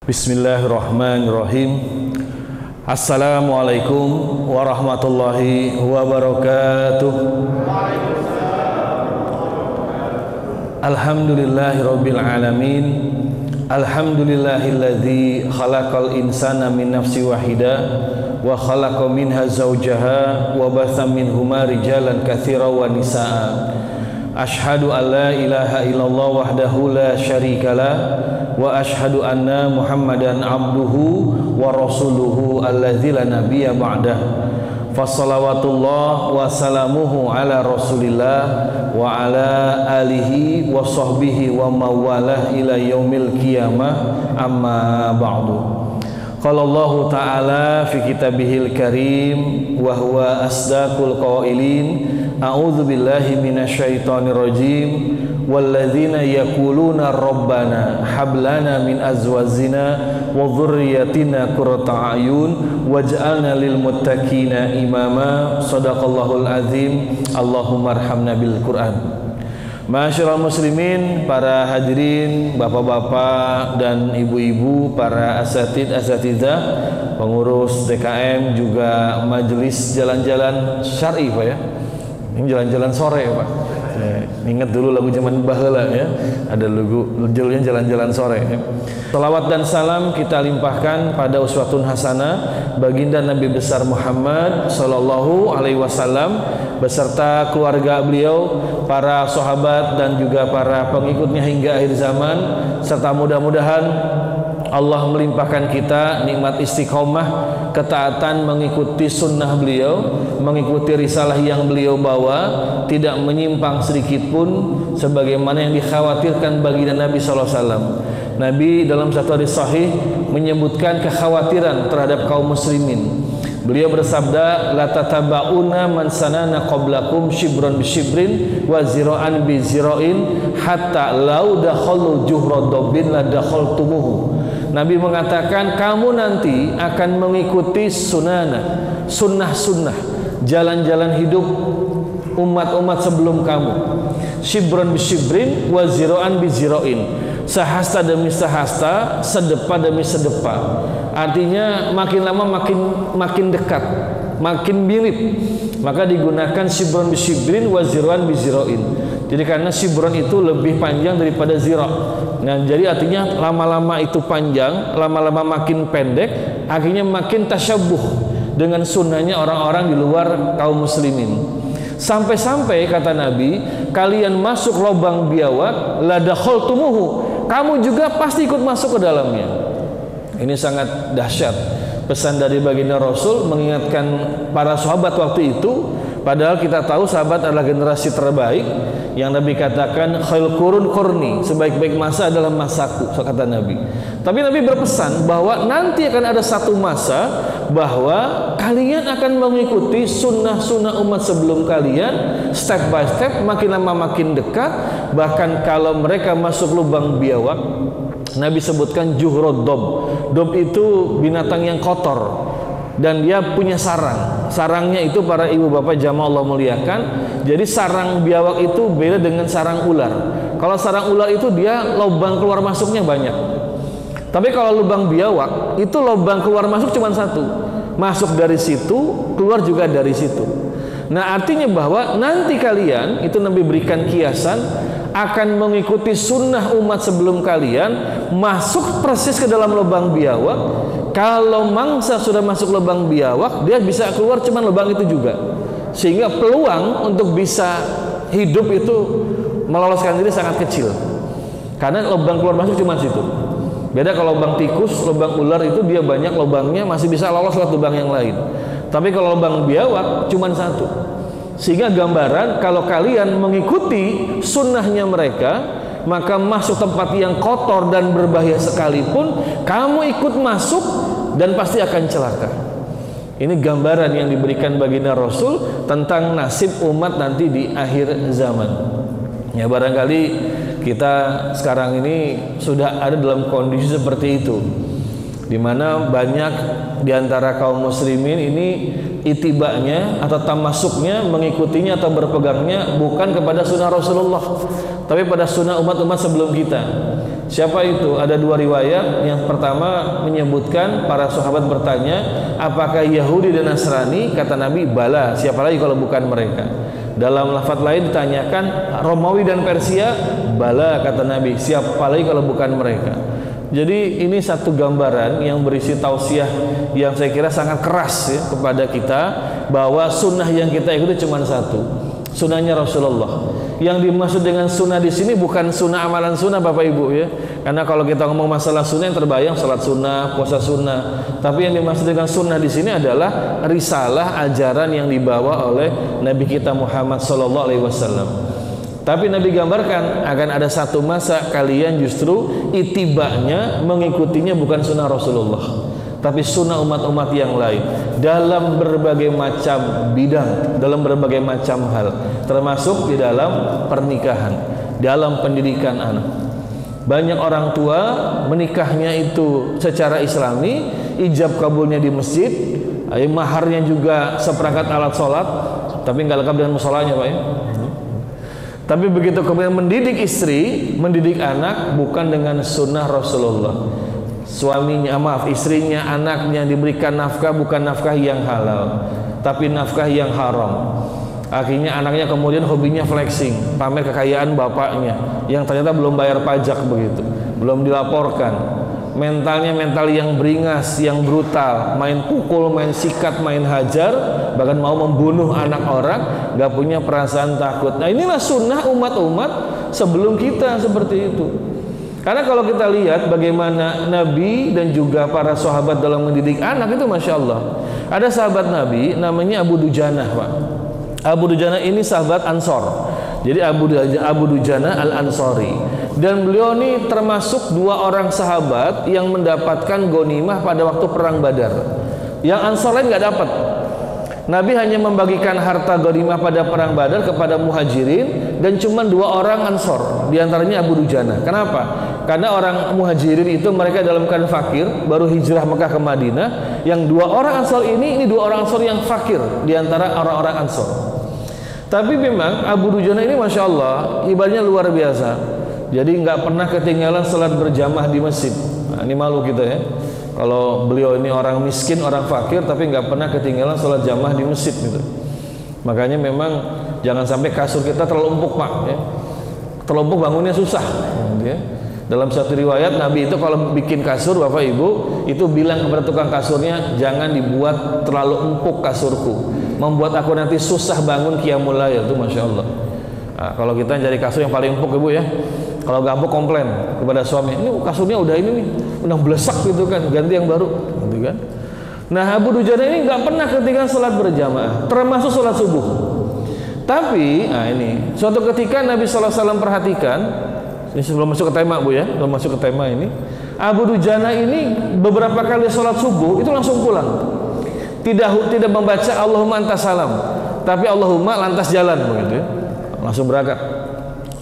Bismillahirrahmanirrahim. Assalamualaikum warahmatullahi wabarakatuh. Alhamdulillahirabbil alamin. Alhamdulillahilladzi khalaqal insana min nafsin wahidah wa khalaqa minha zawjaha wa batha minhuma rijalan katsiran wa nisaa. Asyhadu an la ilaha illallah wahdahu la syarikalah wa asyhadu anna Muhammadan abduhu wa rasuluhu alladzi la nabiyya ba'dah. Fassalawatullah wa salamuhu ala rasulillah wa ala alihi wa sahbihi wa mawalah ila yaumil qiyamah, amma ba'du. Qala Allah ta'ala fi kitabihil karim wa huwa asdaqul qailin, a'udzu billahi minasyaitonir rajim, walladzina yaquluna rabbana hab lana min azwajina wa dhurriyyatina qurrata a'yun waj'alna lil muttaqina imama. Shadaqallahul azim. Allahumma arhamna bil Qur'an. Masyaallah muslimin, para hadirin, bapak-bapak dan ibu-ibu, para asatidzah, pengurus DKM, juga majelis jalan-jalan syar'i Pak ya. Ini jalan-jalan sore Pak. Ingat dulu lagu zaman baheula ya. Ada lagu judulnya jalan-jalan sore ya. Salawat dan salam kita limpahkan pada uswatun hasanah baginda Nabi besar Muhammad sallallahu alaihi wasallam beserta keluarga beliau, para sahabat dan juga para pengikutnya hingga akhir zaman, serta mudah-mudahan Allah melimpahkan kita nikmat istiqomah, ketaatan mengikuti sunnah beliau, mengikuti risalah yang beliau bawa, tidak menyimpang sedikit pun sebagaimana yang dikhawatirkan baginda Nabi SAW. Nabi dalam satu hadis sahih menyebutkan kekhawatiran terhadap kaum muslimin. Beliau bersabda, la tataba'una man sanana qablakum shibran bi shibrin wa zira'an bi zira'in hatta law dakhalu juhra dabbin la dakhaltumuhu. Nabi mengatakan, kamu nanti akan mengikuti sunnah-sunnah, jalan-jalan hidup umat-umat sebelum kamu. Shibran bi shibrin wa zira'an bi zira'in. Sehasta demi sehasta, sedepa demi sedepa. Artinya makin lama makin dekat, makin mirip. Maka digunakan shibran bi shibrin wa zira'an bi zira'in. Jadi karena shibran itu lebih panjang daripada zira'. Nah, jadi artinya lama-lama itu panjang, lama-lama makin pendek, akhirnya makin tasyabuh dengan sunnahnya orang-orang di luar kaum muslimin. Sampai-sampai kata Nabi, kalian masuk lubang biawak, la dakhaltumuhu, kamu juga pasti ikut masuk ke dalamnya. Ini sangat dahsyat pesan dari baginda Rasul mengingatkan para sahabat waktu itu. Padahal kita tahu sahabat adalah generasi terbaik yang Nabi katakan khairul qurun qurni, sebaik-baik masa adalah masaku, kata Nabi. Tapi Nabi berpesan bahwa nanti akan ada satu masa bahwa kalian akan mengikuti sunnah-sunnah umat sebelum kalian, step by step, makin lama makin dekat. Bahkan kalau mereka masuk lubang biawak, Nabi sebutkan juhrod dob. Dob itu binatang yang kotor dan dia punya sarang. Sarangnya itu para ibu bapak jamaah Allah muliakan. Jadi sarang biawak itu beda dengan sarang ular. Kalau sarang ular itu dia lubang keluar masuknya banyak. Tapi kalau lubang biawak itu lubang keluar masuk cuma satu. Masuk dari situ, keluar juga dari situ. Nah, artinya bahwa nanti kalian, itu Nabi berikan kiasan, akan mengikuti sunnah umat sebelum kalian, masuk persis ke dalam lubang biawak. Kalau mangsa sudah masuk lubang biawak, dia bisa keluar cuma lubang itu juga. Sehingga peluang untuk bisa hidup itu meloloskan diri sangat kecil. Karena lubang keluar masuk cuma situ. Beda kalau lubang tikus, lubang ular itu dia banyak lubangnya, masih bisa lolos lewat lubang yang lain. Tapi kalau lubang biawak cuma satu. Sehingga gambaran kalau kalian mengikuti sunnahnya mereka, maka masuk tempat yang kotor dan berbahaya sekalipun, kamu ikut masuk dan pasti akan celaka. Ini gambaran yang diberikan baginda Rasul tentang nasib umat nanti di akhir zaman. Ya, barangkali kita sekarang ini sudah ada dalam kondisi seperti itu, di mana banyak di antara kaum muslimin ini itibanya atau tamasuknya, mengikutinya atau berpegangnya bukan kepada sunnah Rasulullah, tapi pada sunnah umat-umat sebelum kita. Siapa itu? Ada dua riwayat. Yang pertama menyebutkan para sahabat bertanya, apakah Yahudi dan Nasrani? Kata Nabi, bala. Siapa lagi kalau bukan mereka? Dalam lafaz lain ditanyakan, Romawi dan Persia? Bala, kata Nabi. Siapa lagi kalau bukan mereka? Jadi ini satu gambaran yang berisi tausiah yang saya kira sangat keras ya, kepada kita, bahwa sunnah yang kita ikuti cuma satu, sunnahnya Rasulullah. Yang dimaksud dengan sunnah di sini bukan sunnah amalan sunnah Bapak Ibu ya, karena kalau kita ngomong masalah sunnah yang terbayang salat sunnah, puasa sunnah. Tapi yang dimaksud dengan sunnah di sini adalah risalah, ajaran yang dibawa oleh Nabi kita Muhammad SAW. Tapi Nabi gambarkan akan ada satu masa kalian justru itibanya mengikutinya bukan sunnah Rasulullah, tapi sunnah umat-umat yang lain dalam berbagai macam bidang, dalam berbagai macam hal, termasuk di dalam pernikahan, dalam pendidikan anak. Banyak orang tua menikahnya itu secara islami, ijab kabulnya di masjid, maharnya juga seperangkat alat sholat, tapi nggak lengkap dengan musholanya Pak ya. Tapi begitu kemudian mendidik istri, mendidik anak bukan dengan sunnah Rasulullah. Suaminya, istrinya, anaknya diberikan nafkah bukan nafkah yang halal, tapi nafkah yang haram. Akhirnya anaknya kemudian hobinya flexing, pamer kekayaan bapaknya yang ternyata belum bayar pajak begitu, belum dilaporkan. Mentalnya mental yang beringas, yang brutal, main pukul, main sikat, main hajar, bahkan mau membunuh anak orang, gak punya perasaan takut. Nah inilah sunnah umat-umat sebelum kita seperti itu. Karena kalau kita lihat bagaimana Nabi dan juga para sahabat dalam mendidik anak itu Masya Allah. Ada sahabat Nabi namanya Abu Dujanah Pak. Abu Dujanah ini sahabat Ansor. Jadi Abu Dujanah Al-Ansori. Dan beliau ini termasuk dua orang sahabat yang mendapatkan ghanimah pada waktu perang Badar. Yang Ansor lain nggak dapat. Nabi hanya membagikan harta ghanimah pada perang Badar kepada Muhajirin dan cuma dua orang Ansor, diantaranya Abu Dujanah. Kenapa? Karena orang Muhajirin itu mereka dalam keadaan fakir, baru hijrah Mekah ke Madinah. Yang dua orang Ansor ini dua orang Ansor yang fakir diantara orang-orang Ansor. Tapi memang Abu Dujanah ini Masya Allah ibadahnya luar biasa. Jadi nggak pernah ketinggalan salat berjamaah di masjid. Nah, ini malu kita ya. Kalau beliau ini orang miskin, orang fakir, tapi nggak pernah ketinggalan salat jamaah di masjid gitu. Makanya memang jangan sampai kasur kita terlalu empuk Pak. Ya. Terlalu empuk bangunnya susah. Ya. Dalam satu riwayat Nabi itu kalau bikin kasur Bapak Ibu itu bilang kepada tukang kasurnya, jangan dibuat terlalu empuk kasurku, membuat aku nanti susah bangun qiyamul lail. Itu Masya Allah. Nah, kalau kita cari kasur yang paling empuk Ibu ya, kalau gak empuk komplain kepada suami, ini kasurnya udah ini nih, udah blesak gitu kan, ganti yang baru gitu kan. Nah Abu Dujanah ini gak pernah ketinggalan sholat berjamaah, termasuk sholat subuh. Tapi nah ini suatu ketika Nabi SAW perhatikan, ini sebelum masuk ke tema Bu ya, sebelum masuk ke tema ini, Abu Dujanah ini beberapa kali sholat subuh itu langsung pulang, tidak membaca Allahumma antas salam, tapi Allahumma lantas jalan begitu ya. Langsung berangkat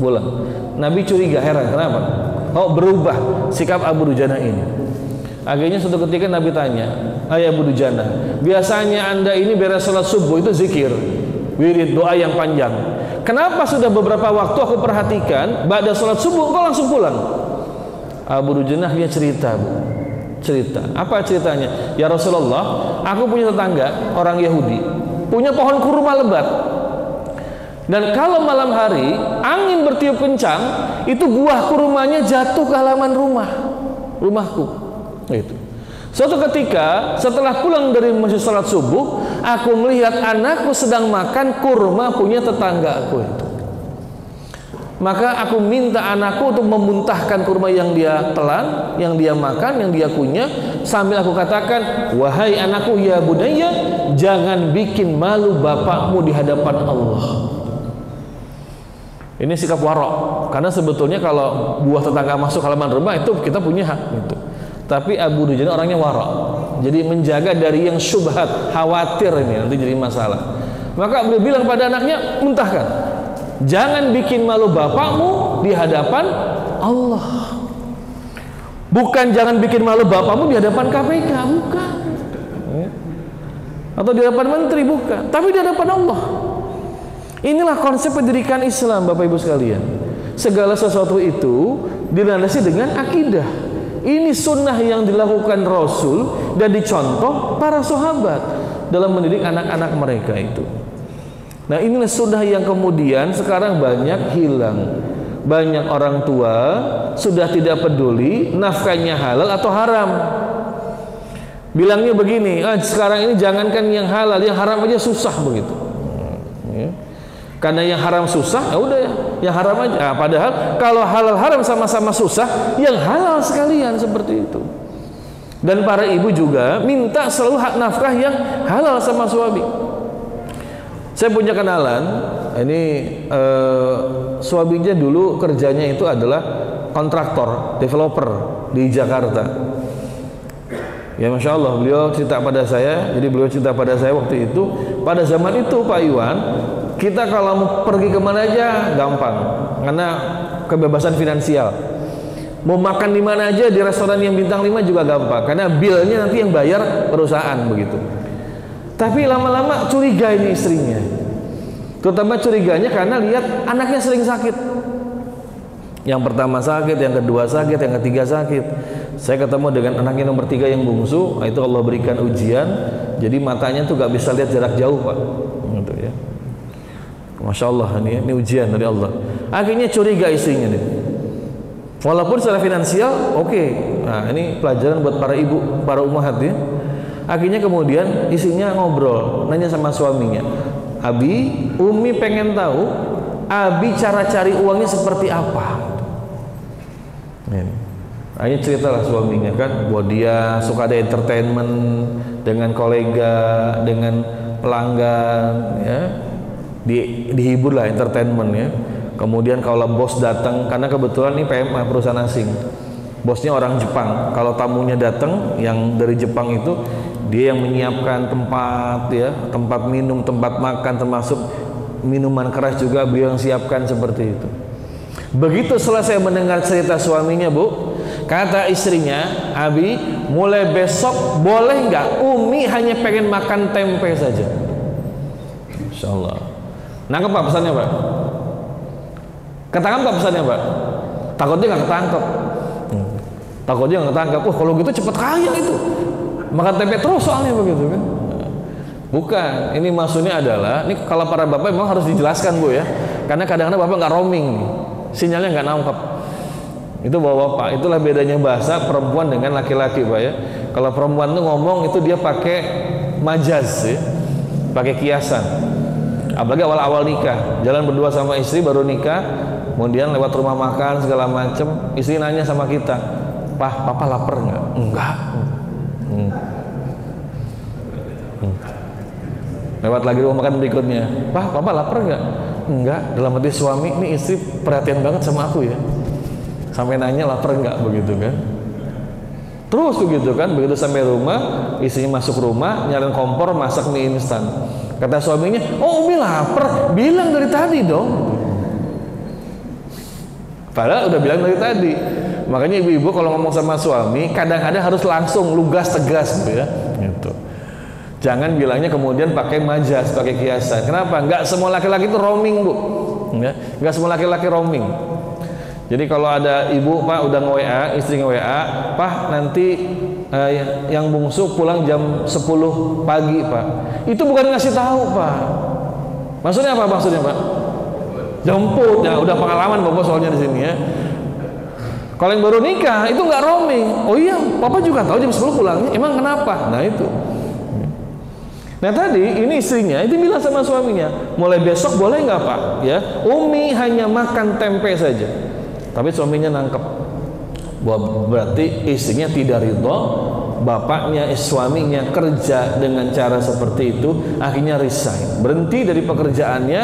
pulang. Nabi curiga, heran kenapa kok berubah sikap Abu Dujanah ini. Akhirnya suatu ketika Nabi tanya, "Hai Abu Dujanah, biasanya anda ini beres sholat subuh itu zikir, wirid, doa yang panjang. Kenapa sudah beberapa waktu aku perhatikan ba'da sholat subuh engkau langsung pulang?" Abu Dujanah dia cerita Bu, cerita. Apa ceritanya? Ya Rasulullah, aku punya tetangga orang Yahudi, punya pohon kurma lebat. Dan kalau malam hari angin bertiup kencang, itu buah kurmanya jatuh ke halaman rumahku. Itu. Suatu ketika setelah pulang dari masjid salat subuh, aku melihat anakku sedang makan kurma punya tetanggaku itu. Maka aku minta anakku untuk memuntahkan kurma yang dia telan, yang dia makan, yang dia kunyah, sambil aku katakan, wahai anakku ya budaya, jangan bikin malu bapakmu di hadapan Allah. Ini sikap warok, karena sebetulnya kalau buah tetangga masuk halaman rumah itu kita punya hak gitu. Tapi Abu Dujanah orangnya warok, jadi menjaga dari yang syubhat, khawatir ini nanti jadi masalah. Maka beliau bilang pada anaknya, muntahkan, jangan bikin malu bapakmu di hadapan Allah. Bukan jangan bikin malu bapakmu di hadapan KPK, bukan. Atau di hadapan menteri, bukan. Tapi di hadapan Allah. Inilah konsep pendidikan Islam Bapak Ibu sekalian. Segala sesuatu itu dilandasi dengan akidah. Ini sunnah yang dilakukan Rasul dan dicontoh para sahabat dalam mendidik anak-anak mereka itu. Nah, inilah sunnah yang kemudian sekarang banyak hilang. Banyak orang tua sudah tidak peduli nafkahnya halal atau haram. Bilangnya begini, sekarang ini jangankan yang halal, yang haram aja susah begitu. Karena yang haram susah, ya udah yang haram aja. Padahal kalau halal haram sama-sama susah, yang halal sekalian seperti itu. Dan para ibu juga minta selalu hak nafkah yang halal sama suami. Saya punya kenalan, ini suaminya dulu kerjanya itu adalah kontraktor, developer di Jakarta. Ya Masya Allah, beliau cerita pada saya, jadi beliau cerita pada saya waktu itu, pada zaman itu Pak Iwan, kita kalau mau pergi kemana aja gampang, karena kebebasan finansial. Mau makan di mana aja, di restoran yang bintang 5 juga gampang, karena bilnya nanti yang bayar perusahaan begitu. Tapi lama-lama curiga ini istrinya, terutama curiganya karena lihat anaknya sering sakit. Yang pertama sakit, yang kedua sakit, yang ketiga sakit. Saya ketemu dengan anaknya nomor 3 yang bungsu, itu Allah berikan ujian, jadi matanya tuh gak bisa lihat jarak jauh Pak, gitu ya. Masya Allah, ini ujian dari Allah. Akhirnya curiga istrinya nih. Walaupun secara finansial oke. Nah, ini pelajaran buat para ibu, para ummahat ya. Akhirnya kemudian istrinya ngobrol, nanya sama suaminya, Abi, Umi pengen tahu Abi cara cari uangnya seperti apa. Ini. Akhirnya ceritalah suaminya kan, bahwa dia suka ada entertainment dengan kolega, dengan pelanggan, ya. Dihibur lah entertainment ya. Kemudian kalau bos datang, karena kebetulan ini PMA perusahaan asing, bosnya orang Jepang. Kalau tamunya datang yang dari Jepang itu, dia yang menyiapkan tempat ya, tempat minum, tempat makan, termasuk minuman keras juga beliau yang siapkan seperti itu. Begitu selesai mendengar cerita suaminya, Bu, kata istrinya, Abi, mulai besok boleh nggak Umi hanya pengen makan tempe saja. Insya Allah. Nangkep Pak pesannya Pak? Ketangkap Pak pesannya Pak? Takutnya nggak ketangkep. Takutnya nggak ketangkep. Kalau gitu cepet kaya itu. Makan tempe terus soalnya begitu kan? Bukan. Ini maksudnya adalah, ini kalau para bapak memang harus dijelaskan Bu ya. Karena kadang-kadang bapak nggak roaming, sinyalnya nggak nangkep. Itu bapak. Itulah bedanya bahasa perempuan dengan laki-laki Pak ya. Kalau perempuan tuh ngomong itu dia pakai majaz ya, pakai kiasan. Apalagi awal-awal nikah, jalan berdua sama istri baru nikah, kemudian lewat rumah makan segala macem, istri nanya sama kita, Pak, Papa lapar nggak? Enggak. Lewat lagi rumah makan berikutnya, Pak, Papa lapar nggak? Enggak. Dalam hati suami, ini istri perhatian banget sama aku ya, sampai nanya lapar nggak begitu kan? Terus begitu kan, begitu sampai rumah, istrinya masuk rumah, nyalain kompor, masak mie instan. Kata suaminya, oh Umi lapar, bilang dari tadi dong. Padahal udah bilang dari tadi. Makanya ibu-ibu kalau ngomong sama suami, kadang-kadang harus langsung lugas tegas gitu ya. Gitu. Jangan bilangnya kemudian pakai majas, pakai kiasan. Kenapa? Enggak semua laki-laki itu roaming Bu. Enggak semua laki-laki roaming. Jadi kalau ada ibu Pak udah nge-WA, istri nge-WA, Pak nanti yang bungsu pulang jam 10 pagi Pak. Itu bukan ngasih tahu Pak. Maksudnya apa maksudnya Pak? Jemput ya, udah pengalaman Bapak soalnya di sini ya. Kalau yang baru nikah itu nggak roaming. Oh iya, Papa juga tahu jam 10 pulangnya. Emang kenapa? Nah itu. Nah tadi ini istrinya itu bilang sama suaminya, mulai besok boleh nggak Pak? Ya, Umi hanya makan tempe saja. Tapi suaminya nangkep, berarti istrinya tidak ridho, bapaknya, suaminya kerja dengan cara seperti itu, akhirnya resign, berhenti dari pekerjaannya.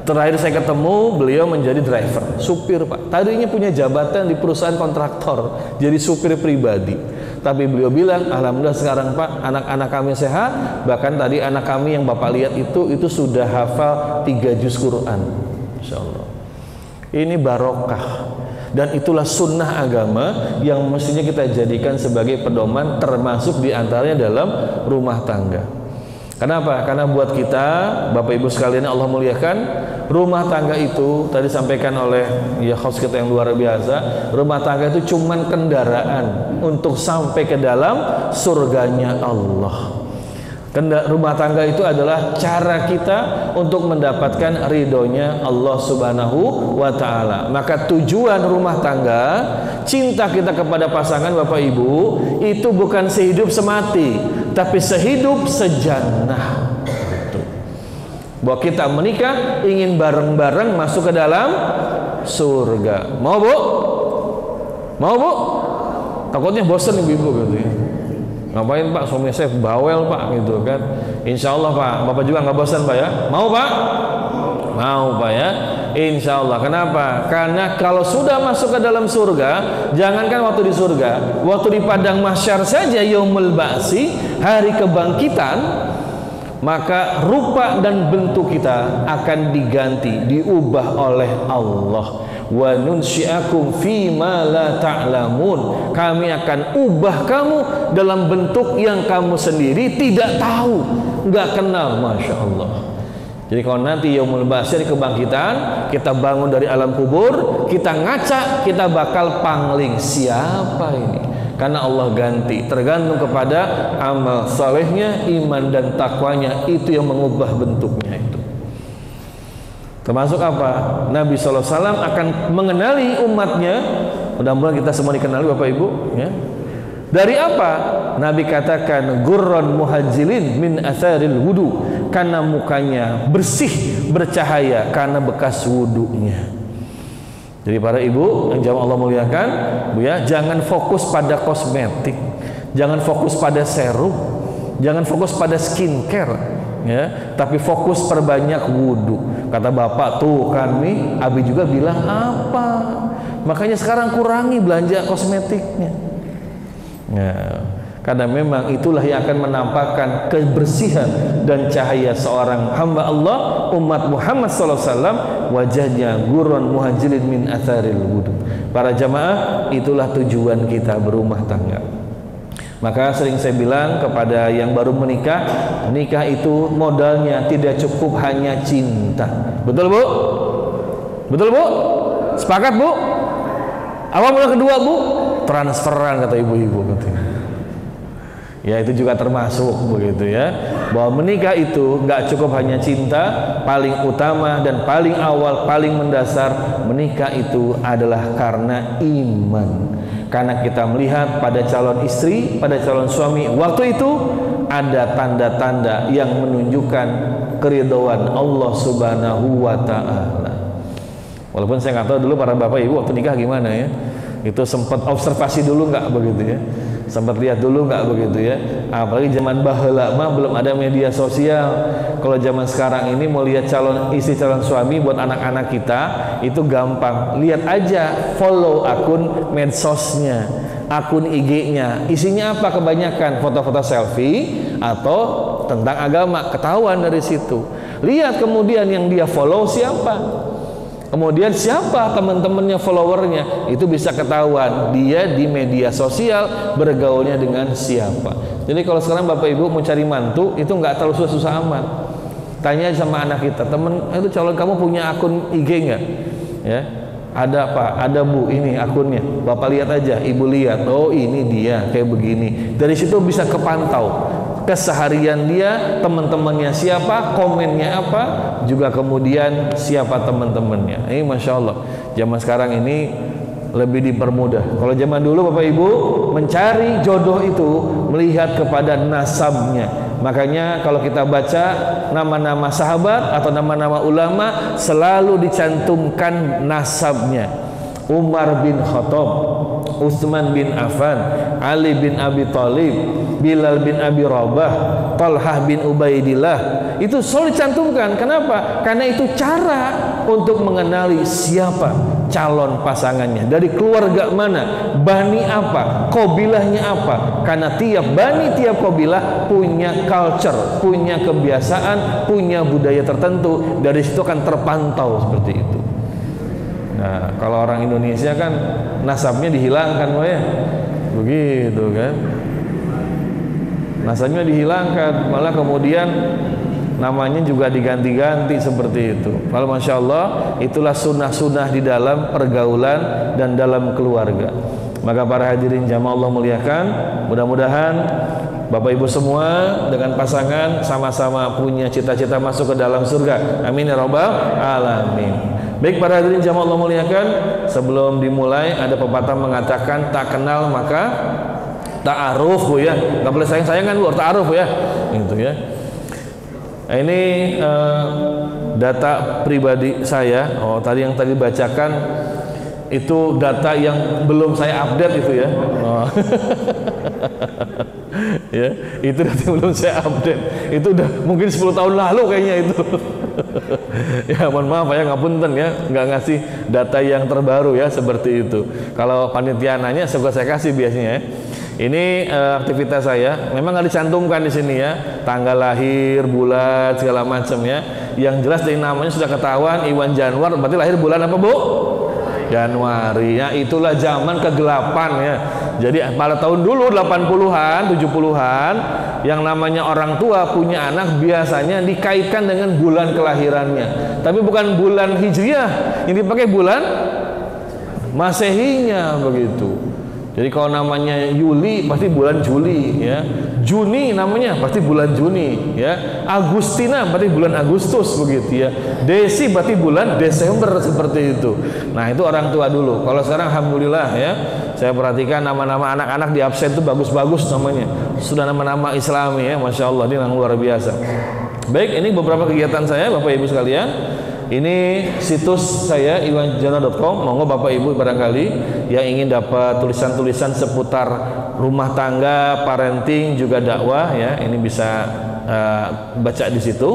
Terakhir saya ketemu, beliau menjadi driver, supir Pak. Tadinya punya jabatan di perusahaan kontraktor, jadi supir pribadi. Tapi beliau bilang, alhamdulillah sekarang Pak, anak-anak kami sehat. Bahkan tadi anak kami yang Bapak lihat itu sudah hafal 3 juz Quran. Insya Allah. Ini barokah, dan itulah sunnah agama yang mestinya kita jadikan sebagai pedoman, termasuk diantaranya dalam rumah tangga. Kenapa? Karena buat kita, Bapak Ibu sekalian Allah muliakan, rumah tangga itu tadi sampaikan oleh ya host kita yang luar biasa, rumah tangga itu cuman kendaraan untuk sampai ke dalam surganya Allah. Rumah tangga itu adalah cara kita untuk mendapatkan ridhonya Allah Subhanahu wa ta'ala. Maka tujuan rumah tangga, cinta kita kepada pasangan Bapak Ibu, itu bukan sehidup semati, tapi sehidup sejannah. Bahwa kita menikah ingin bareng-bareng masuk ke dalam surga. Mau Bu? Mau Bu? Takutnya bosan ibu-ibu gitu ya. Ngapain Pak, suami saya bawel Pak gitu kan. Insya Allah Pak, Bapak juga nggak bosan Pak ya. Mau Pak? Mau Pak ya. Insya Allah. Kenapa? Karena kalau sudah masuk ke dalam surga, jangankan waktu di surga, waktu di padang mahsyar saja, yaumul ba'si, hari kebangkitan, maka rupa dan bentuk kita akan diganti, diubah oleh Allah. Wa nunsyi'akum fima la ta'lamun. Kami akan ubah kamu dalam bentuk yang kamu sendiri tidak tahu, nggak kenal. Masya Allah. Jadi kalau nanti yaumul ba'si, kebangkitan, kita bangun dari alam kubur, kita ngaca, kita bakal pangling siapa ini, karena Allah ganti, tergantung kepada amal salehnya, iman dan takwanya, itu yang mengubah bentuknya itu. Termasuk apa? Nabi SAW akan mengenali umatnya. Mudah-mudahan kita semua dikenali Bapak Ibu ya. Dari apa? Nabi katakan gurran muhajilin min atharil wudu, karena mukanya bersih, bercahaya karena bekas wudunya. Jadi para ibu yang jamaah Allah muliakan, Bu ya, jangan fokus pada kosmetik, jangan fokus pada serum, jangan fokus pada skincare ya, tapi fokus perbanyak wudu. Kata bapak tuh kan nih, Abi juga bilang apa, makanya sekarang kurangi belanja kosmetiknya ya, karena memang itulah yang akan menampakkan kebersihan dan cahaya seorang hamba Allah, umat Muhammad SAW, wajahnya gurran muhajilin min atharil wudu. Para jamaah, itulah tujuan kita berumah tangga. Maka sering saya bilang kepada yang baru menikah, nikah itu modalnya tidak cukup hanya cinta. Betul Bu? Betul Bu? Sepakat Bu? Apa modal kedua Bu? Transferan kata ibu-ibu katanya. Ya itu juga termasuk begitu ya, bahwa menikah itu nggak cukup hanya cinta. Paling utama dan paling awal, paling mendasar, menikah itu adalah karena iman. Karena kita melihat pada calon istri, pada calon suami, waktu itu ada tanda-tanda yang menunjukkan keridhaan Allah Subhanahu wa ta'ala. Walaupun saya nggak tahu dulu para bapak ibu waktu nikah gimana ya, itu sempat observasi dulu nggak begitu ya, sempat lihat dulu nggak begitu ya. Apalagi zaman baheula mah belum ada media sosial. Kalau zaman sekarang ini mau lihat calon istri, calon suami buat anak-anak kita itu gampang. Lihat aja, follow akun medsosnya, akun IG-nya, isinya apa? Kebanyakan foto-foto selfie atau tentang agama, ketahuan dari situ. Lihat kemudian yang dia follow siapa, kemudian siapa teman-temannya, followernya, itu bisa ketahuan dia di media sosial bergaulnya dengan siapa. Jadi kalau sekarang bapak ibu mau cari mantu itu nggak terlalu susah amat. Tanya sama anak kita, temen itu calon kamu punya akun IG nggak? Ya, ada Pak, ada Bu, ini akunnya. Bapak lihat aja, ibu lihat, oh ini dia kayak begini. Dari situ bisa kepantau keseharian dia, teman-temannya siapa, komennya apa, juga kemudian siapa teman-temannya. Ini Masya Allah, zaman sekarang ini lebih dipermudah. Kalau zaman dulu Bapak Ibu mencari jodoh itu melihat kepada nasabnya. Makanya kalau kita baca nama-nama sahabat atau nama-nama ulama selalu dicantumkan nasabnya. Umar bin Khattab, Utsman bin Affan, Ali bin Abi Thalib, Bilal bin Abi Rabah, Talhah bin Ubaidillah, itu selalu dicantumkan. Kenapa? Karena itu cara untuk mengenali siapa calon pasangannya, dari keluarga mana, bani apa, kabilahnya apa. Karena tiap bani, tiap kabilah punya culture, punya kebiasaan, punya budaya tertentu. Dari situ akan terpantau seperti itu. Nah, kalau orang Indonesia kan nasabnya dihilangkan, ya, begitu kan? nasabnya dihilangkan, malah kemudian namanya juga diganti-ganti seperti itu. Kalau Masya Allah, itulah sunnah-sunnah di dalam pergaulan dan dalam keluarga. Maka para hadirin jamaah Allah muliakan, mudah-mudahan Bapak Ibu semua dengan pasangan sama-sama punya cita-cita masuk ke dalam surga. Amin ya rabbal alamin. Baik para hadirin jamaah Allah muliakan, sebelum dimulai ada pepatah mengatakan tak kenal maka ta'aruf, Bu ya. Enggak boleh sayang-sayangan, Bu, ta'aruf ya. Gitu ya. Nah, ini data pribadi saya. Oh, tadi yang tadi bacakan itu data yang belum saya update itu ya. Oh. Ya, itu data yang belum saya update. Itu udah mungkin 10 tahun lalu kayaknya itu. Ya, mohon maaf ya, ngapunten ya, nggak ngasih data yang terbaru ya seperti itu. Kalau panitia nanya, saya kasih biasanya ya. Ini aktivitas saya, memang nggak dicantumkan di sini ya, tanggal lahir, bulan, segala macam ya. Yang jelas dari namanya sudah ketahuan, Iwan Januar, berarti lahir bulan apa, Bu? Januari. Ya, itulah zaman kegelapan ya. Jadi pada tahun dulu 80-an, 70-an, yang namanya orang tua punya anak biasanya dikaitkan dengan bulan kelahirannya. Tapi bukan bulan Hijriah, yang dipakai bulan Masehinya begitu. Jadi kalau namanya Yuli pasti bulan Juli ya. Juni namanya pasti bulan Juni ya. Agustina berarti bulan Agustus begitu ya. Desi berarti bulan Desember seperti itu. Nah, itu orang tua dulu. Kalau sekarang alhamdulillah ya, saya perhatikan nama-nama anak-anak di absen itu bagus-bagus namanya. Sudah nama-nama Islami ya, Masya Allah, ini yang luar biasa. Baik, ini beberapa kegiatan saya Bapak Ibu sekalian. Ini situs saya iwanjanuar.com. Monggo Bapak Ibu barangkali yang ingin dapat tulisan-tulisan seputar rumah tangga, parenting, juga dakwah ya, ini bisa baca di situ.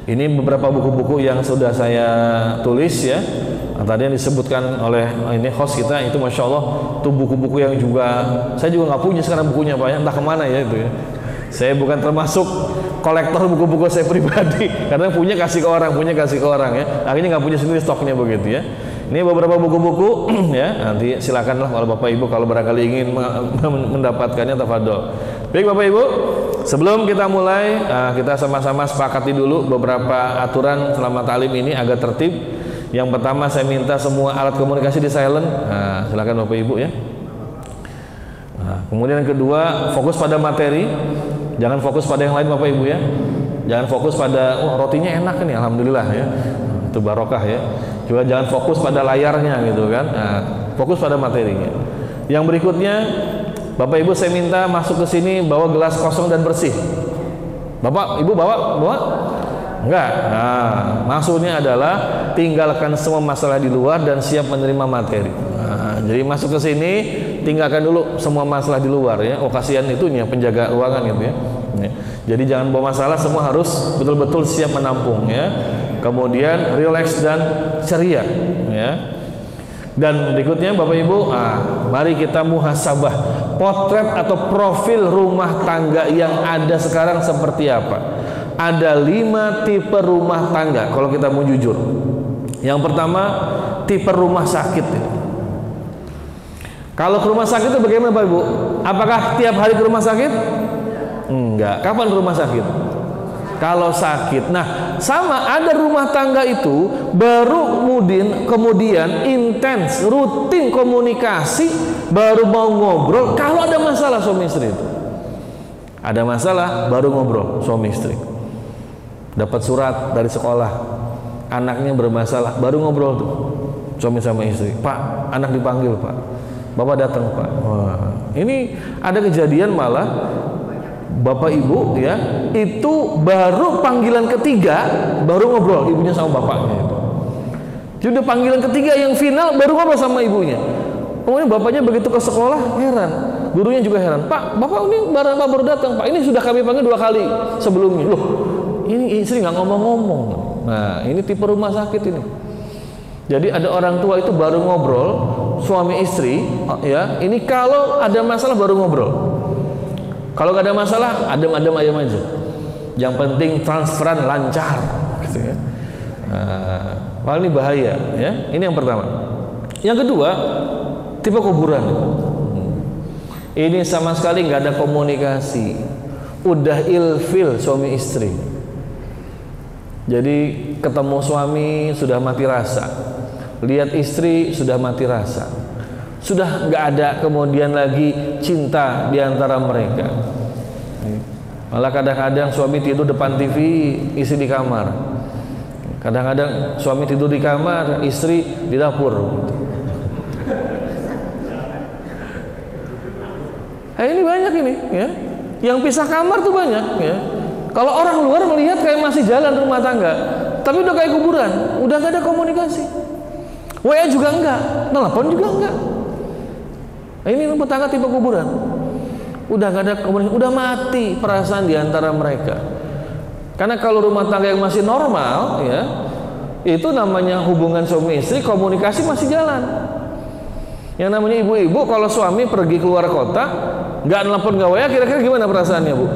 Ini beberapa buku-buku yang sudah saya tulis ya. Tadi yang disebutkan oleh ini host kita itu Masya Allah, itu buku-buku yang juga saya juga nggak punya sekarang bukunya Pak ya, entah kemana ya itu ya. Saya bukan termasuk kolektor buku-buku saya pribadi, karena punya kasih ke orang ya. Akhirnya nggak punya sendiri stoknya begitu ya. Ini beberapa buku-buku ya. Nanti silakanlah kalau Bapak Ibu kalau barangkali ingin mendapatkannya, tafadhol. Baik Bapak Ibu, sebelum kita mulai kita sama-sama sepakati dulu beberapa aturan selama talim ini agar tertib. Yang pertama saya minta semua alat komunikasi di silent. Nah, silakan Bapak Ibu ya. Nah, kemudian yang kedua, fokus pada materi. Jangan fokus pada yang lain Bapak Ibu ya. Jangan fokus pada rotinya enak nih alhamdulillah ya. Itu barokah ya. Juga jangan fokus pada layarnya gitu kan. Nah, fokus pada materinya. Yang berikutnya, Bapak Ibu saya minta masuk ke sini bawa gelas kosong dan bersih. Bapak Ibu bawa? Enggak. Nah, maksudnya adalah tinggalkan semua masalah di luar dan siap menerima materi. Nah, jadi masuk ke sini tinggalkan dulu semua masalah di luar ya. Oh, kasihan itunya penjaga ruangan gitu ya. Jadi jangan bawa masalah, semua harus betul-betul siap menampung ya. Kemudian rileks dan ceria ya. Dan berikutnya Bapak Ibu, mari kita muhasabah potret atau profil rumah tangga yang ada sekarang seperti apa. Ada 5 tipe rumah tangga kalau kita mau jujur. Yang pertama, tipe rumah sakit. Kalau ke rumah sakit itu bagaimana Pak Ibu? Apakah tiap hari ke rumah sakit? Enggak. Kapan ke rumah sakit? Kalau sakit. Nah, sama ada rumah tangga itu baru kemudian intens, rutin komunikasi, baru mau ngobrol kalau ada masalah suami istri itu. Ada masalah baru ngobrol suami istri. Dapat surat dari sekolah, anaknya bermasalah, baru ngobrol tuh suami sama istri. Pak, anak dipanggil Pak, Bapak datang Pak. Wah, ini ada kejadian malah Bapak Ibu ya, itu baru panggilan ketiga baru ngobrol ibunya sama bapaknya itu. Jadi udah panggilan ketiga yang final baru ngobrol sama ibunya. Kemudian bapaknya begitu ke sekolah heran, gurunya juga heran. Pak, Bapak ini baru datang Pak, ini sudah kami panggil 2 kali sebelumnya. Loh, ini istri nggak ngomong-ngomong. Nah, ini tipe rumah sakit ini. Jadi ada orang tua itu baru ngobrol suami istri ya, ini kalau ada masalah baru ngobrol. Kalau nggak ada masalah adem-adem ayam aja. Yang penting transferan lancar gitu ya. Nah, ini bahaya ya. Ini yang pertama. Yang kedua, tipe kuburan. Ini sama sekali nggak ada komunikasi. Udah ilfil suami istri. Jadi ketemu suami sudah mati rasa, lihat istri sudah mati rasa, sudah nggak ada kemudian lagi cinta di antara mereka. Malah kadang-kadang suami tidur depan TV, istri di kamar. Kadang-kadang suami tidur di kamar, istri di dapur. Ini banyak ini, ya. Yang pisah kamar tuh banyak, ya. Kalau orang luar melihat kayak masih jalan rumah tangga, tapi udah kayak kuburan, udah gak ada komunikasi. WA juga enggak, telepon juga enggak. Ini rumah tangga tipe kuburan. Udah gak ada komunikasi, udah mati perasaan di antara mereka. Karena kalau rumah tangga yang masih normal, ya, itu namanya hubungan suami istri, komunikasi masih jalan. Yang namanya ibu-ibu kalau suami pergi keluar kota, nggak nelpon nggak WA, kira-kira gimana perasaannya, Bu?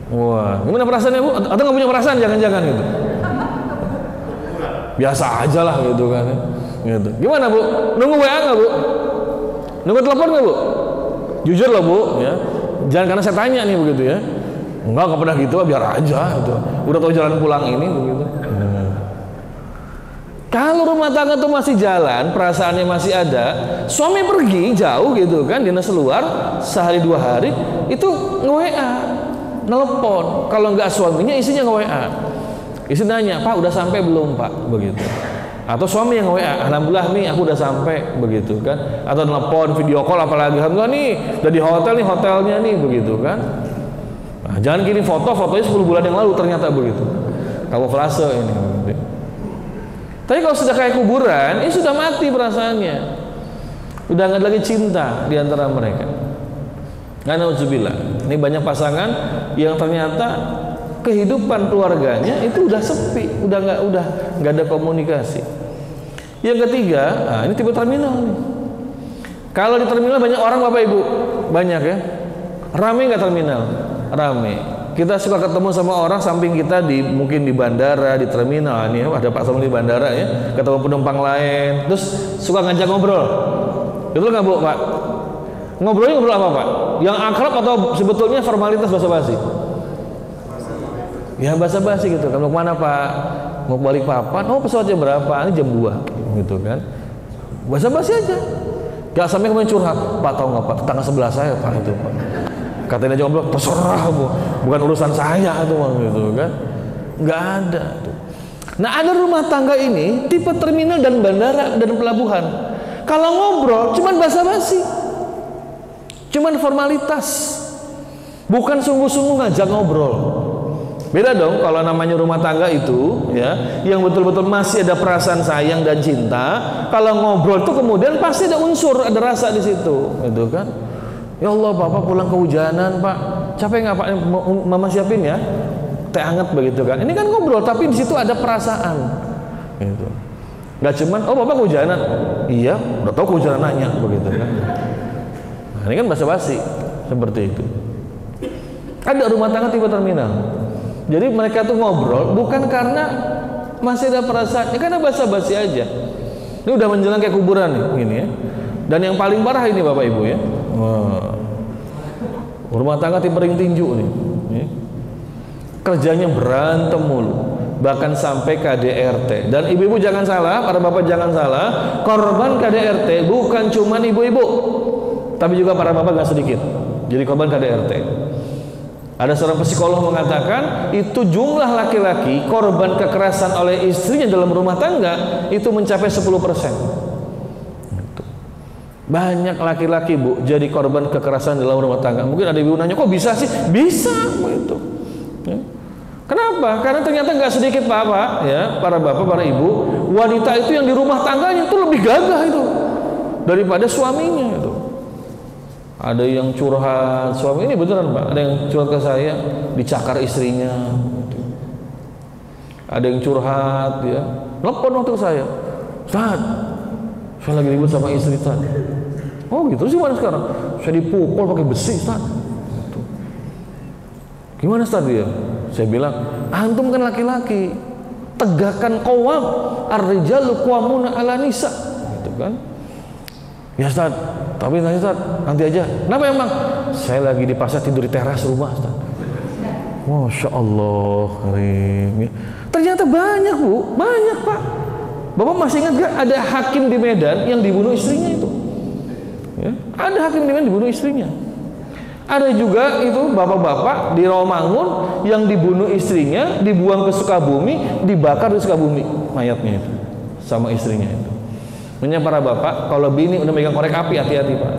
Wah, gimana perasaannya, Bu? Atau nggak punya perasaan, jangan-jangan gitu? Biasa aja lah gitu kan, gitu. Gimana, Bu? Nunggu WA nggak, Bu? Nunggu telepon nggak, Bu? Jujur loh, Bu, ya. Jangan karena saya tanya nih begitu ya. Nggak pernah gitu, biar aja gitu. Udah tahu jalan pulang ini begitu. Kalau rumah tangga tuh masih jalan, perasaannya masih ada, suami pergi jauh gitu kan, dinas luar sehari 2 hari, itu nge-WA, nelpon. Kalau nggak suaminya, istrinya nge-WA. Istri nanya, Pak udah sampai belum, Pak? Begitu. Atau suami yang nge-WA, alhamdulillah nih aku udah sampai, begitu kan. Atau nelpon, video call apalagi, alhamdulillah nih udah di hotel nih, hotelnya nih, begitu kan. Nah, jangan kirim fotonya 10 bulan yang lalu ternyata begitu. Kamuflase ini. Tapi kalau sudah kayak kuburan, ini sudah mati perasaannya. Udah nggak ada lagi cinta di antara mereka. Na'udzubillah. Ini banyak pasangan yang ternyata kehidupan keluarganya itu udah sepi, udah nggak ada komunikasi. Yang ketiga, nah ini tipe terminal nih. Kalau di terminal banyak orang, Bapak Ibu, banyak ya. Rame nggak terminal? Rame. Kita suka ketemu sama orang samping kita mungkin di bandara, di terminal nih, ada Pak Samuel di bandara ya, ketemu penumpang lain, terus suka ngajak ngobrol. Betul nggak, Bu, Pak? Ngobrol apa, Pak? Yang akrab atau sebetulnya formalitas basa-basi? Ya basa-basi gitu. Kamu kemana, Pak? Mau balik papan? Oh, pesawatnya berapa? Ini jam 2 gitu kan. Basa-basi aja. Gak sampai kemudian curhat, Pak tahu nggak, Pak? Tetangga sebelah saya, Pak, itu, Pak. Katanya aja ngobrol, terserah, Bu, bukan urusan saya tuh, gitu kan. Nggak ada tuh. Nah, ada rumah tangga ini tipe terminal dan bandara dan pelabuhan. Kalau ngobrol cuman basa-basi, cuman formalitas, bukan sungguh-sungguh ngajak ngobrol. Beda dong kalau namanya rumah tangga itu ya, yang betul-betul masih ada perasaan sayang dan cinta. Kalau ngobrol tuh kemudian pasti ada unsur, ada rasa di situ, gitu kan. Ya Allah, Bapak pulang kehujanan, Pak. Capek nggak, Pak? Mama siapin ya teh hangat begitu kan. Ini kan ngobrol tapi di situ ada perasaan. Gitu. Nggak cuman, oh Bapak kehujanan. Iya, udah tahu kehujanan nanya begitu kan. Nah, ini kan basa-basi seperti itu. Ada rumah tangga tipe terminal. Jadi mereka tuh ngobrol bukan karena masih ada perasaan, ya karena basa-basi aja. Ini udah menjelang kayak kuburan nih, ini ya. Dan yang paling parah ini Bapak Ibu ya. Rumah tangga tipe ring tinju nih. Kerjanya berantem mulu, bahkan sampai KDRT. Dan ibu-ibu jangan salah, para bapak jangan salah, korban KDRT bukan cuma ibu-ibu, tapi juga para bapak gak sedikit jadi korban KDRT. Ada seorang psikolog mengatakan itu jumlah laki-laki korban kekerasan oleh istrinya dalam rumah tangga itu mencapai 10%. Banyak laki-laki, Bu, jadi korban kekerasan dalam rumah tangga. Mungkin ada ibu nanya, kok bisa sih? Bisa begitu. Ya. Kenapa? Karena ternyata nggak sedikit Pak, ya, para bapak, para ibu, wanita itu yang di rumah tangganya itu lebih gagah itu daripada suaminya itu. Ada yang curhat, suami ini beneran Pak, ada yang curhat ke saya, dicakar istrinya. Gitu. Ada yang curhat, ya, telepon waktu saya, Ustaz, saya lagi ribut sama istri, Ustaz. Oh gitu sih, mana sekarang? Saya dipukul pakai besi, Ustaz. Gitu. Gimana Ustaz dia? Saya bilang, antum kan laki-laki, tegakkan qawam, ar-rijalu qawamuna 'ala nisa, gitu kan? Ya Ustaz, Tapi nanti aja. Kenapa emang? Saya lagi di pasar tidur di teras rumah, Ustaz. Masya Allah, ternyata banyak Bu, banyak Pak. Bapak masih ingat gak ada hakim di Medan yang dibunuh istrinya itu? Ya, ada hakim di Medan dibunuh istrinya. Ada juga itu bapak-bapak di Rawamangun yang dibunuh istrinya, dibuang ke Sukabumi, dibakar di Sukabumi mayatnya itu sama istrinya itu. Makanya para bapak, kalau bini udah megang korek api, hati-hati Pak.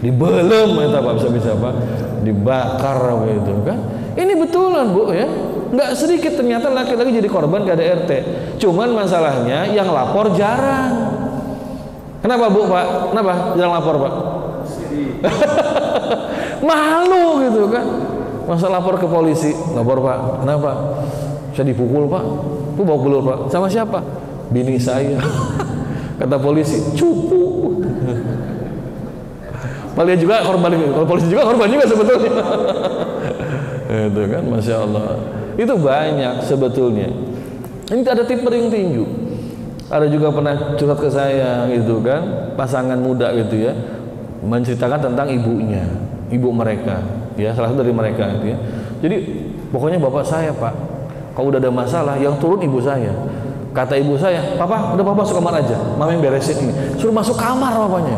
Dibelem itu Pak, bisa-bisa Pak, dibakar gitu kan. Ini betulan Bu ya. Nggak sedikit ternyata laki-laki jadi korban KDRT. Cuman masalahnya yang lapor jarang. Kenapa Bu Pak? Kenapa jarang lapor Pak? Malu gitu kan. Masa lapor ke polisi? Lapor Pak. Kenapa? Saya dipukul Pak. Itu bawa belur Pak. Sama siapa? Bini saya. Kata polisi, cupu. Malah juga korban, kalau polisi juga korban juga sebetulnya. Itu kan, masya Allah. Itu banyak sebetulnya. Ini ada tipering tinju. Ada juga pernah curhat ke saya gitu kan, pasangan muda gitu ya, menceritakan tentang ibunya, ibu mereka, ya salah satu dari mereka gitu ya. Jadi pokoknya bapak saya Pak, kalau udah ada masalah yang turun ibu saya. Kata ibu saya, papa udah papa masuk kamar aja, mama yang beresin ini. Suruh masuk kamar papanya,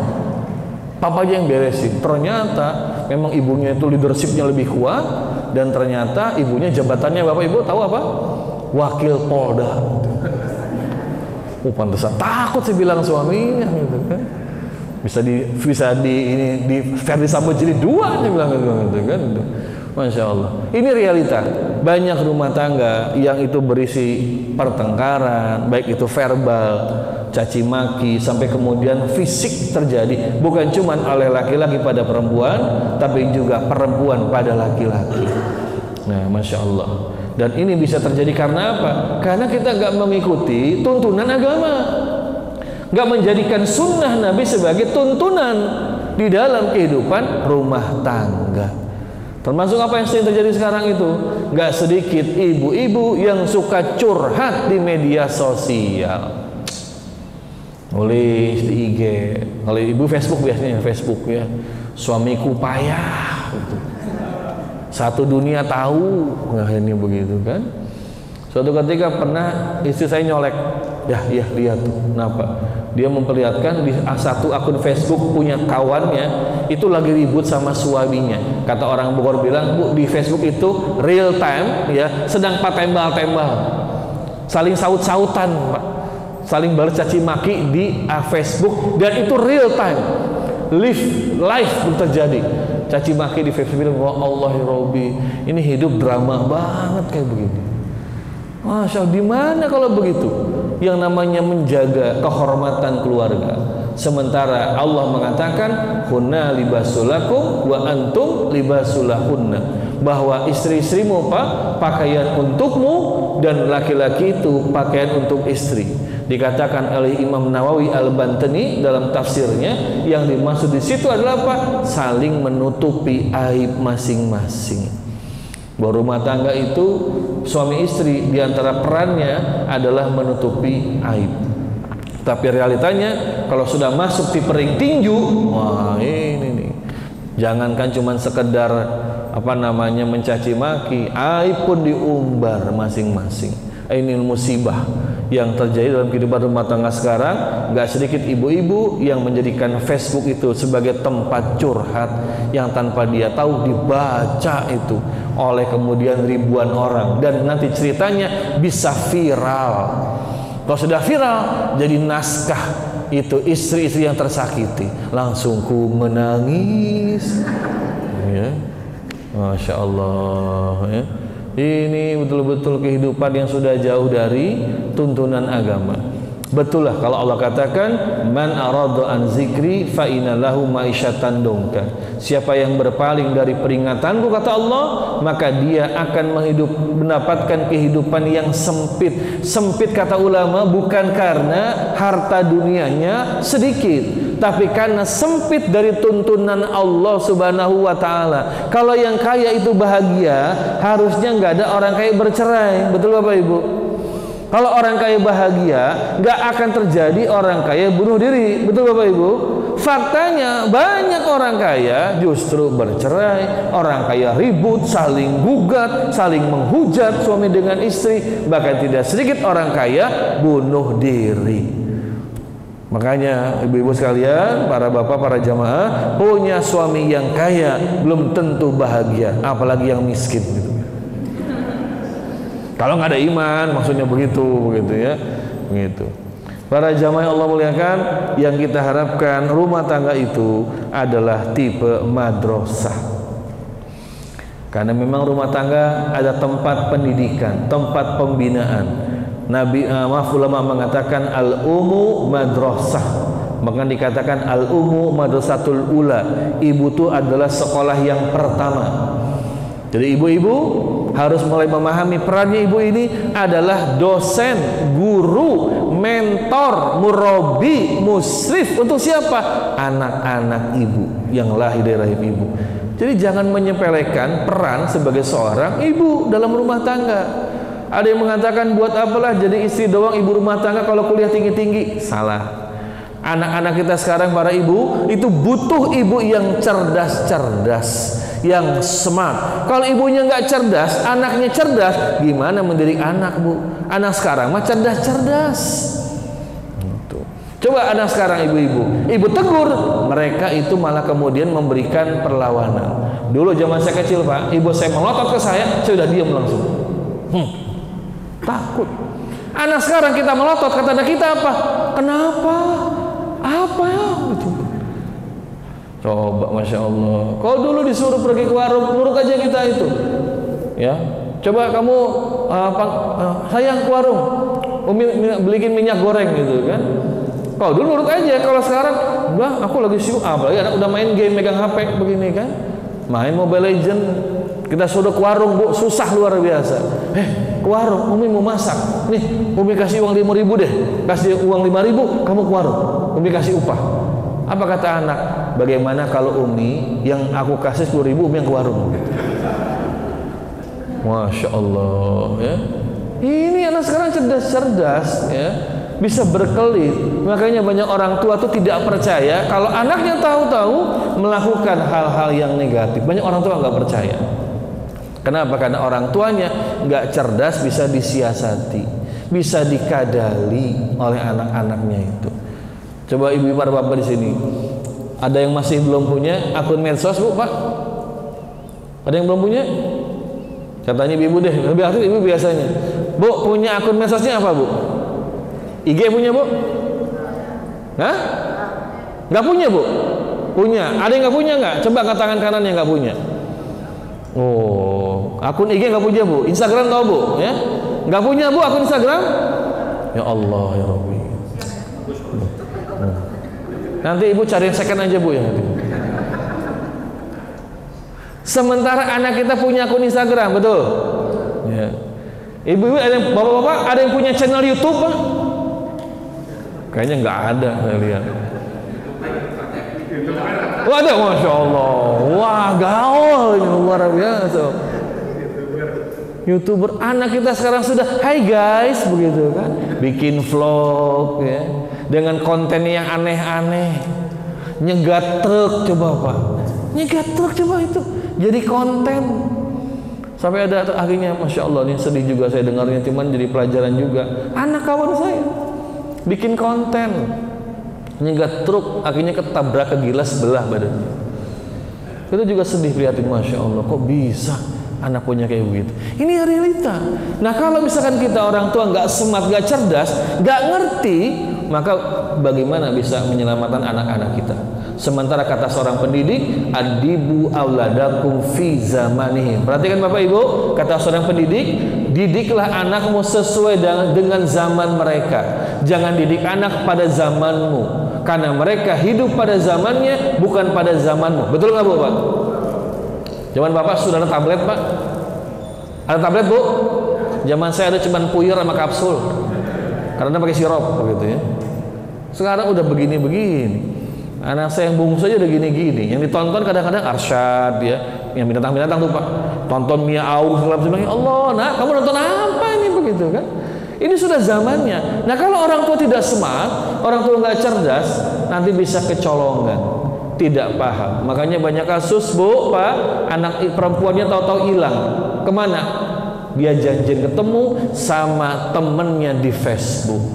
papa aja yang beresin. Ternyata memang ibunya itu leadershipnya lebih kuat, dan ternyata ibunya jabatannya bapak ibu tahu apa? Wakil Polda. Pantesan takut sih bilang suaminya gitu kan. Bisa di Ferdi Sambo jilid 2 dia bilang gitu kan. Masya Allah. Ini realita. Banyak rumah tangga yang itu berisi pertengkaran, baik itu verbal, caci maki, sampai kemudian fisik terjadi. Bukan cuma oleh laki-laki pada perempuan, tapi juga perempuan pada laki-laki. Nah, Masya Allah. Dan ini bisa terjadi karena apa? Karena kita nggak mengikuti tuntunan agama, nggak menjadikan sunnah Nabi sebagai tuntunan di dalam kehidupan rumah tangga. Termasuk apa yang sering terjadi sekarang itu, nggak sedikit ibu-ibu yang suka curhat di media sosial, nulis di IG, kalau ibu Facebook biasanya Facebook ya, suamiku payah, gitu. Satu dunia tahu, nah ini begitu kan. Suatu ketika pernah istri saya nyolek, ya lihat tuh, kenapa? Dia memperlihatkan di satu akun Facebook punya kawannya itu lagi ribut sama suaminya. Kata orang Bogor bilang, Bu, di Facebook itu real time ya, sedang patembal-tembal, saling saut-sautan Pak, saling balas caci maki di Facebook, dan itu real time, live terjadi. Caci maki di Facebook bilang, wah Allah ya Robbi, ini hidup drama banget kayak begini. Masya Allah, di mana kalau begitu? Yang namanya menjaga kehormatan keluarga. Sementara Allah mengatakan, hunna libasulakum wa antum libasulahunna, bahwa istri-istrimu Pak pakaian untukmu, dan laki-laki itu pakaian untuk istri. Dikatakan oleh Imam Nawawi Al-Bantani dalam tafsirnya, yang dimaksud di situ adalah apa? Saling menutupi aib masing-masing. Bahwa rumah tangga itu suami istri diantara perannya adalah menutupi aib. Tapi realitanya kalau sudah masuk tipering tinju, wah ini nih, jangankan cuma sekedar mencaci maki, aib pun diumbar masing-masing. Ini musibah yang terjadi dalam kehidupan rumah tangga sekarang. Gak sedikit ibu-ibu yang menjadikan Facebook itu sebagai tempat curhat yang tanpa dia tahu dibaca itu oleh kemudian ribuan orang, dan nanti ceritanya bisa viral. Kalau sudah viral jadi naskah itu istri-istri yang tersakiti, langsung ku menangis ya. Masya Allah ya. Ini betul-betul kehidupan yang sudah jauh dari tuntunan agama. Betul lah kalau Allah katakan, man arada an zikri fa inna lahu ma'isyatan dongka. Siapa yang berpaling dari peringatanku, kata Allah, maka dia akan mendapatkan kehidupan yang sempit. Sempit kata ulama bukan karena harta dunianya sedikit, tapi karena sempit dari tuntunan Allah Subhanahu wa taala. Kalau yang kaya itu bahagia, harusnya nggak ada orang kaya bercerai. Betul Bapak Ibu? Kalau orang kaya bahagia, nggak akan terjadi orang kaya bunuh diri. Betul Bapak Ibu? faktanya banyak orang kaya justru bercerai, orang kaya ribut, saling gugat, saling menghujat suami dengan istri, bahkan tidak sedikit orang kaya bunuh diri. Makanya ibu-ibu sekalian, para bapak, para jamaah, punya suami yang kaya belum tentu bahagia, apalagi yang miskin gitu. Kalau nggak ada iman, maksudnya begitu ya, begitu. Para jamaah yang Allah muliakan, yang kita harapkan rumah tangga itu adalah tipe madrasah. Karena memang rumah tangga ada tempat pendidikan, tempat pembinaan. Ulama mengatakan al-umu madrasah, maka dikatakan al-umu madrasatul ula. Ibu itu adalah sekolah yang pertama. Jadi ibu-ibu harus mulai memahami perannya ibu ini adalah dosen, guru, mentor, murabi, musrif untuk siapa? Anak-anak ibu yang lahir dari rahim ibu. Jadi jangan menyepelekan peran sebagai seorang ibu dalam rumah tangga. Ada yang mengatakan buat apalah jadi istri doang ibu rumah tangga kalau kuliah tinggi-tinggi. Salah. Anak-anak kita sekarang para ibu itu butuh ibu yang cerdas-cerdas, yang smart. Kalau ibunya nggak cerdas, anaknya cerdas, gimana mendidik anak, Bu? Anak sekarang mah cerdas-cerdas. Coba anak sekarang ibu-ibu, ibu tegur, mereka itu malah kemudian memberikan perlawanan. Dulu zaman saya kecil, Pak, ibu saya melotot ke saya sudah diam langsung. Takut. Anak sekarang kita melotot, kata anak kita apa? Kenapa? Apa ya? Gitu. Coba, masya Allah. Kalau dulu disuruh pergi ke warung, nurut aja kita itu. Ya, coba kamu sayang ke warung, belikin minyak goreng gitu kan? Kalau dulu nurut aja. Kalau sekarang, wah aku lagi sibuk, apalagi anak udah main game, megang HP begini kan, main Mobile Legend. Kita suruh ke warung, Bu, susah luar biasa. Ke warung, Umi mau masak. Nih, Umi kasih uang 5.000 deh. Kasih uang 5.000, kamu ke warung. Umi kasih upah. Apa kata anak? Bagaimana kalau Umi yang aku kasih 10.000, Umi yang ke warung? Masya Allah, ya. Ini anak sekarang cerdas-cerdas, ya. Bisa berkelit. Makanya banyak orang tua tuh tidak percaya kalau anaknya tahu-tahu melakukan hal-hal yang negatif. Banyak orang tua nggak percaya. Kenapa? Karena orang tuanya nggak cerdas, bisa disiasati, bisa dikadali oleh anak-anaknya itu. Coba ibu para bapak di sini, ada yang masih belum punya akun medsos, Bu, Pak? Ada yang belum punya? Katanya ibu deh, lebih aktif ibu biasanya. Bu, punya akun medsosnya apa, Bu? IG punya, Bu? Hah? Nggak punya, Bu? Punya. Ada yang nggak punya nggak? Coba angkat tangan kanan yang nggak punya. Oh, akun IG nggak punya, Bu. Instagram tahu, Bu? Ya, nggak punya, Bu, akun Instagram? Ya Allah, ya Rabbi. Nanti ibu cari yang second aja, Bu, ya. Sementara anak kita punya akun Instagram, betul? Ya. Ibu-ibu, bapak-bapak, ada yang punya channel YouTube, Pak? Kayaknya nggak ada, saya lihat. Wah, ada, masya Allah. Wah, gaul, luar biasa. YouTuber anak kita sekarang sudah, hai guys, begitu kan? Bikin vlog, ya, dengan konten yang aneh-aneh. Nyegat truk, coba, Pak. Nyegat truk, coba itu. Jadi konten. Sampai ada akhirnya, masya Allah, ini sedih juga saya dengarnya, cuman jadi pelajaran juga. Anak kawan saya bikin konten nyegat truk, akhirnya ketabrak ke gila sebelah badannya. Itu juga sedih lihatin, masya Allah, kok bisa anak punya kayak begitu. Ini realita. Nah, kalau misalkan kita orang tua nggak smart, nggak cerdas, nggak ngerti, maka bagaimana bisa menyelamatkan anak-anak kita? Sementara kata seorang pendidik, adibu auladakum fi zamanihim. Perhatikan Bapak Ibu, kata seorang pendidik, didiklah anakmu sesuai dengan zaman mereka. Jangan didik anak pada zamanmu, karena mereka hidup pada zamannya, bukan pada zamanmu. Betul nggak, Bu, Pak? Zaman Bapak sudah ada tablet, Pak? Ada tablet, Bu? Zaman saya ada cuman puyur sama kapsul, karena pakai sirup begitu ya. Sekarang udah begini-begini. Anak saya yang bungsu aja udah gini-gini. Yang ditonton kadang-kadang Arsyad, ya, yang binatang-binatang tuh, Pak. Tonton Mia Au segala macam. Allah, nak, kamu nonton apa ini, begitu kan? Ini sudah zamannya. Nah kalau orang tua tidak smart, orang tua nggak cerdas, nanti bisa kecolongan, tidak paham. Makanya banyak kasus, Bu, Pak, anak perempuannya tahu-tahu hilang. Kemana? Dia janjian ketemu sama temennya di Facebook,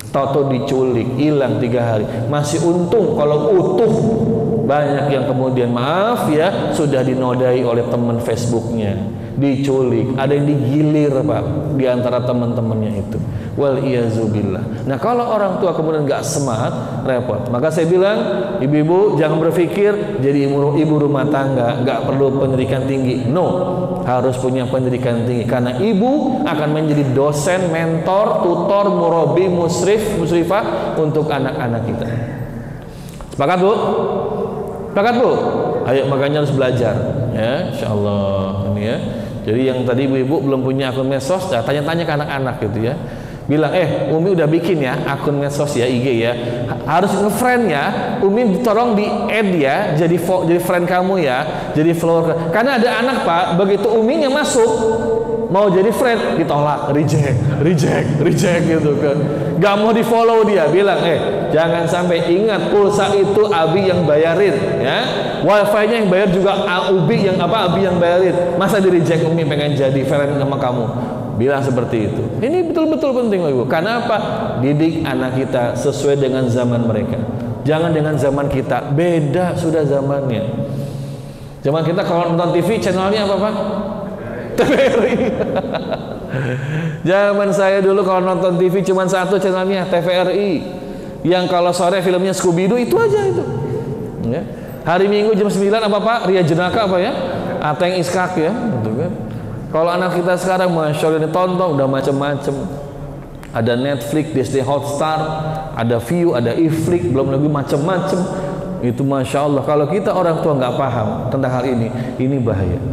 tahu-tahu diculik, hilang 3 hari. Masih untung kalau utuh. Banyak yang kemudian maaf ya, sudah dinodai oleh teman Facebooknya, diculik, ada yang digilir Pak di antara teman-temannya itu. Wal iyazubillah. Nah kalau orang tua kemudian nggak smart, repot. Maka saya bilang, ibu-ibu jangan berpikir jadi ibu rumah tangga nggak perlu pendidikan tinggi. No, harus punya pendidikan tinggi karena ibu akan menjadi dosen, mentor, tutor, murabi, musrifah untuk anak-anak kita. Sepakat, Bu? Sepakat, Bu? Ayo, makanya harus belajar ya, insyaallah ini ya. Jadi yang tadi ibu-ibu belum punya akun medsos, tanya-tanya ke anak-anak gitu ya. Bilang, Umi udah bikin ya akun medsos ya, IG ya. Harus nge-friend ya. Umi tolong di add ya, jadi friend kamu ya, jadi follower. Karena ada anak Pak, begitu Uminya masuk mau jadi friend ditolak, reject gitu kan. Gak mau di follow dia, bilang jangan sampai, ingat pulsa itu Abi yang bayarin ya, wifi-nya yang bayar juga Abi yang bayarin. Masa di reject Umi pengen jadi friend sama kamu? Bilang seperti itu. Ini betul-betul penting Ibu. Karena apa? Didik anak kita sesuai dengan zaman mereka. Jangan dengan zaman kita, beda sudah zamannya. Zaman kita kalau nonton TV channelnya apa Pak? TVRI. Zaman saya dulu kalau nonton TV cuma satu channelnya, TVRI. Yang kalau sore filmnya Scooby-Doo, itu aja itu. Ya. Hari Minggu jam 9 apa Pak? Ria Jenaka apa ya? Ateng Iskak ya, gitu kan. Kalau anak kita sekarang Masya Allah ditonton udah macam-macam. Ada Netflix, Disney Hotstar, ada View, ada Iflix, belum lagi macam-macam. Itu Masya Allah. Kalau kita orang tua nggak paham tentang hal ini bahaya.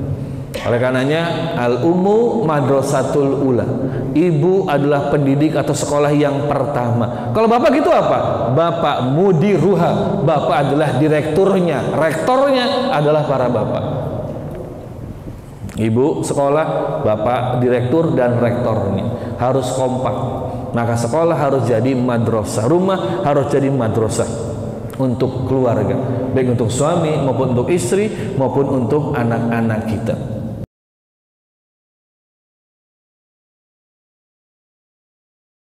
Oleh karenanya al-ummu madrasatul ula. Ibu adalah pendidik atau sekolah yang pertama. Kalau bapak gitu apa? Bapak mudiruha. Bapak adalah direkturnya. Rektornya adalah para bapak. Ibu sekolah, bapak direktur dan rektornya. Harus kompak. Maka sekolah harus jadi madrasah. Rumah harus jadi madrasah untuk keluarga. Baik untuk suami maupun untuk istri maupun untuk anak-anak kita.